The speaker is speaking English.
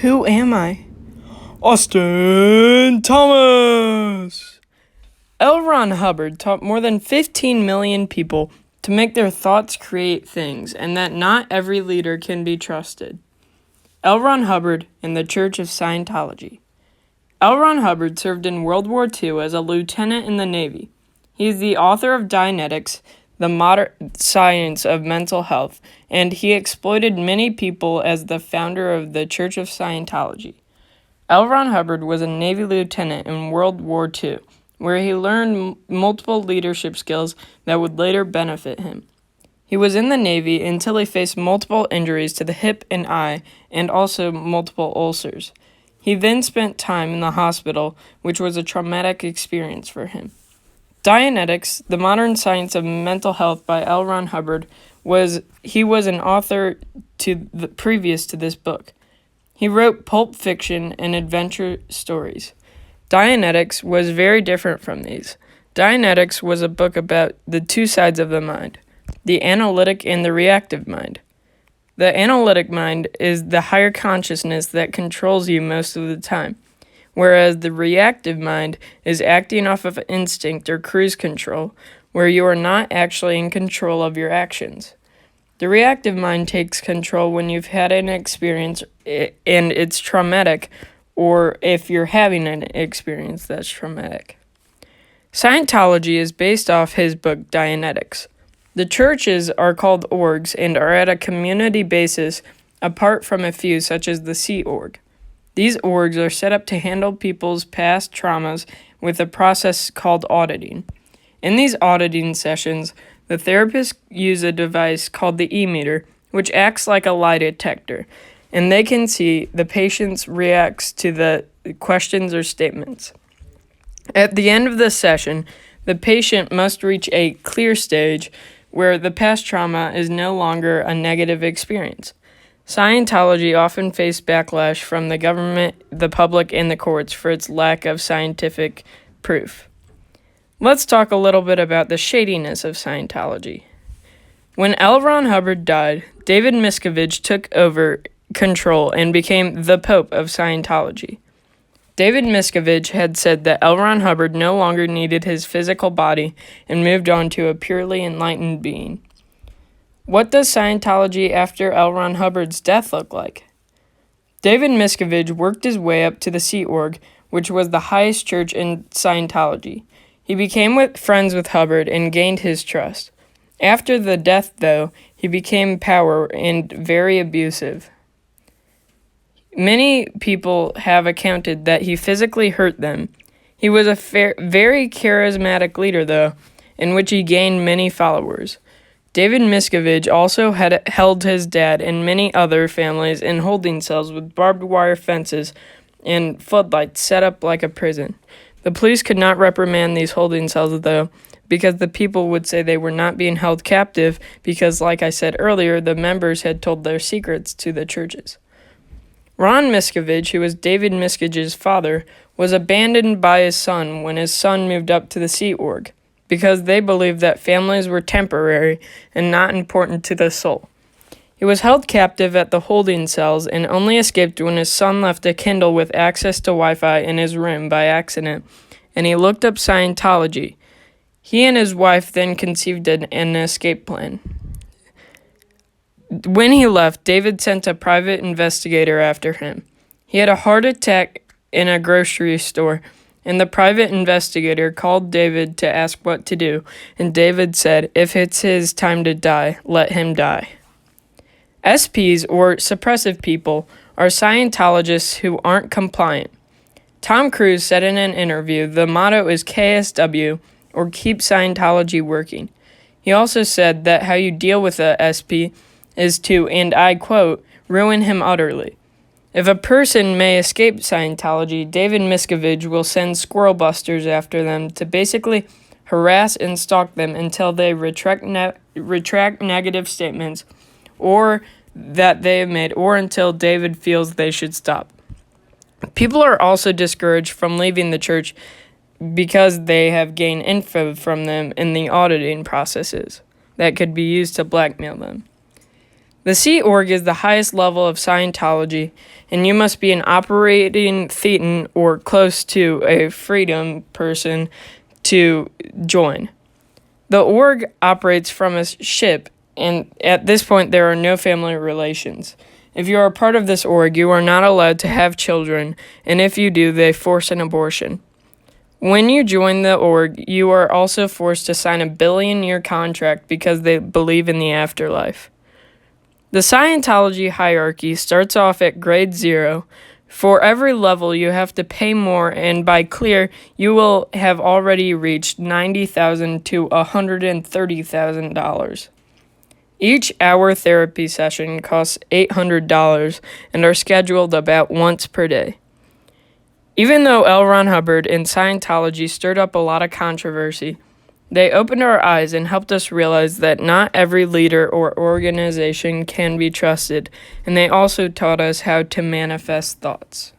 Who am I? Austin Thomas! L. Ron Hubbard taught more than 15 million people to make their thoughts create things, and that not every leader can be trusted. L. Ron Hubbard and the Church of Scientology. L. Ron Hubbard served in World War II as a lieutenant in the Navy. He is the author of Dianetics, the modern science of mental health, and he exploited many people as the founder of the Church of Scientology. L. Ron Hubbard was a Navy lieutenant in World War II, where he learned multiple leadership skills that would later benefit him. He was in the Navy until he faced multiple injuries to the hip and eye, and also multiple ulcers. He then spent time in the hospital, which was a traumatic experience for him. Dianetics, the modern science of mental health by L. Ron Hubbard, was an author previous to this book. He wrote pulp fiction and adventure stories. Dianetics was very different from these. Dianetics was a book about the two sides of the mind, the analytic and the reactive mind. The analytic mind is the higher consciousness that controls you most of the time, whereas the reactive mind is acting off of instinct or cruise control, where you are not actually in control of your actions. The reactive mind takes control when you've had an experience and it's traumatic, or if you're having an experience that's traumatic. Scientology is based off his book Dianetics. The churches are called orgs and are at a community basis apart from a few such as the Sea Org. These orgs are set up to handle people's past traumas with a process called auditing. In these auditing sessions, the therapists use a device called the e-meter, which acts like a lie detector, and they can see the patient reacts to the questions or statements. At the end of the session, the patient must reach a clear stage where the past trauma is no longer a negative experience. Scientology often faced backlash from the government, the public, and the courts for its lack of scientific proof. Let's talk a little bit about the shadiness of Scientology. When L. Ron Hubbard died, David Miscavige took over control and became the Pope of Scientology. David Miscavige had said that L. Ron Hubbard no longer needed his physical body and moved on to a purely enlightened being. What does Scientology after L. Ron Hubbard's death look like? David Miscavige worked his way up to the Sea Org, which was the highest church in Scientology. He became friends with Hubbard and gained his trust. After the death, though, he became power and very abusive. Many people have accounted that he physically hurt them. He was a very charismatic leader, though, in which he gained many followers. David Miscavige also had held his dad and many other families in holding cells with barbed wire fences and floodlights set up like a prison. The police could not reprimand these holding cells, though, because the people would say they were not being held captive because, like I said earlier, the members had told their secrets to the churches. Ron Miscavige, who was David Miscavige's father, was abandoned by his son when his son moved up to the Sea Org, because they believed that families were temporary and not important to the soul. He was held captive at the holding cells and only escaped when his son left a Kindle with access to Wi-Fi in his room by accident, and he looked up Scientology. He and his wife then conceived an escape plan. When he left, David sent a private investigator after him. He had a heart attack in a grocery store, and the private investigator called David to ask what to do, and David said, "If it's his time to die, let him die." SPs, or suppressive people, are Scientologists who aren't compliant. Tom Cruise said in an interview, the motto is KSW, or Keep Scientology Working. He also said that how you deal with a SP is to, and I quote, ruin him utterly. If a person may escape Scientology, David Miscavige will send squirrel busters after them to basically harass and stalk them until they retract negative statements or that they have made, or until David feels they should stop. People are also discouraged from leaving the church because they have gained info from them in the auditing processes that could be used to blackmail them. The Sea Org is the highest level of Scientology, and you must be an operating thetan or close to a freedom person to join. The org operates from a ship, and at this point there are no family relations. If you are a part of this org, you are not allowed to have children, and if you do, they force an abortion. When you join the org, you are also forced to sign a billion-year contract because they believe in the afterlife. The Scientology hierarchy starts off at grade 0. For every level, you have to pay more, and by clear, you will have already reached $90,000 to $130,000. Each hour therapy session costs $800 and are scheduled about once per day. Even though L. Ron Hubbard and Scientology stirred up a lot of controversy, they opened our eyes and helped us realize that not every leader or organization can be trusted, and they also taught us how to manifest thoughts.